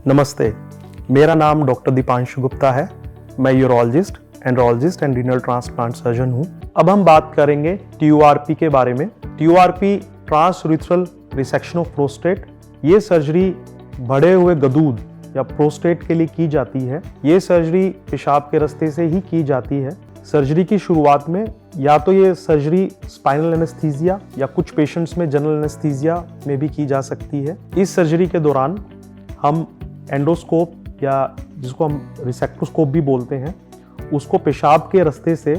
नमस्ते, मेरा नाम डॉक्टर दीपांशु गुप्ता है। मैं urologist, andrologist and renal transplant surgeon हूँ। अब हम बात करेंगे TURP के बारे में। TURP transurethral resection of prostate. ये सर्जरी बढ़े हुए गदूद या प्रोस्टेट के लिए की जाती है। ये सर्जरी पेशाब के रास्ते से ही की जाती है। सर्जरी की शुरुआत में या तो ये सर्जरी स्पाइनल एनेस्थीसिया या कुछ पेशेंट्स में जनरल एनेस्थीसिया में भी की जा सकती है। इस सर्जरी के दौरान हम एंडोस्कोप या जिसको हम रिसेक्टोस्कोप भी बोलते हैं, उसको पेशाब के रास्ते से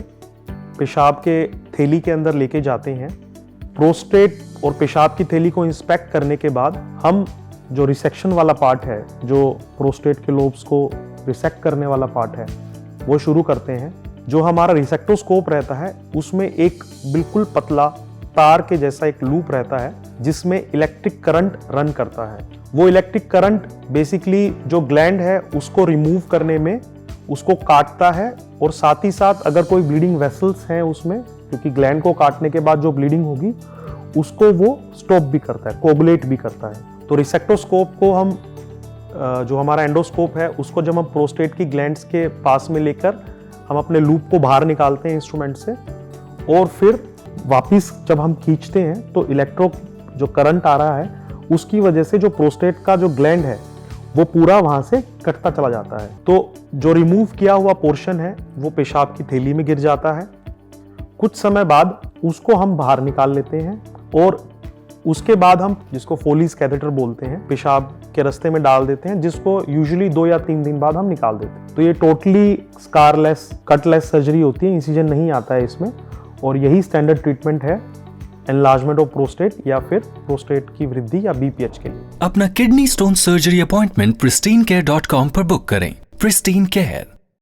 पेशाब के थैली के अंदर लेके जाते हैं। प्रोस्टेट और पेशाब की थैली को इंस्पेक्ट करने के बाद हम जो रिसेक्शन वाला पार्ट है, जो प्रोस्टेट के लोब्स को रिसेक्ट करने वाला पार्ट है, वो शुरू करते हैं। जो हमारा रिसेक्टोस्कोप रहता है उसमें एक बिल्कुल पतला तार के जैसा एक लूप रहता है जिसमें इलेक्ट्रिक करंट रन करता है। वो इलेक्ट्रिक करंट बेसिकली जो ग्लैंड है उसको रिमूव करने में उसको काटता है और साथ ही साथ अगर कोई ब्लीडिंग वेसल्स हैं उसमें, क्योंकि ग्लैंड को काटने के बाद जो ब्लीडिंग होगी उसको वो स्टॉप भी करता है, कोगुलेट भी करता है। तो रिसेक्टोस्कोप को हम जो हमारा एंडोस्कोप है उसको जब हम प्रोस्टेट की ग्लैंड्स के पास में लेकर हम अपने लूप को बाहर निकालते हैं इंस्ट्रूमेंट से, और फिर वापस जब हम खींचते हैं तो इलेक्ट्रो जो करंट आ रहा है उसकी वजह से जो प्रोस्टेट का जो ग्लैंड है वो पूरा वहां से कटता चला जाता है। तो जो रिमूव किया हुआ पोर्शन है वो पेशाब की थैली में गिर जाता है। कुछ समय बाद उसको हम बाहर निकाल लेते हैं और उसके बाद हम जिसको फोलीज कैथेटर बोलते हैं पेशाब के रास्ते में डाल देते हैं, जिसको यूजुअली 2 या 3 दिन बाद हम निकाल देते हैं। तो ये टोटली स्कारलेस, कटलेस सर्जरी होती है, इंसिजन नहीं आता है इसमें, और यही स्टैंडर्ड ट्रीटमेंट है एनलार्जमेंट ऑफ प्रोस्टेट या फिर प्रोस्टेट की वृद्धि या BPH के लिए। अपना kidney stone surgery appointment pristine care.com पर बुक करें। Pristine care.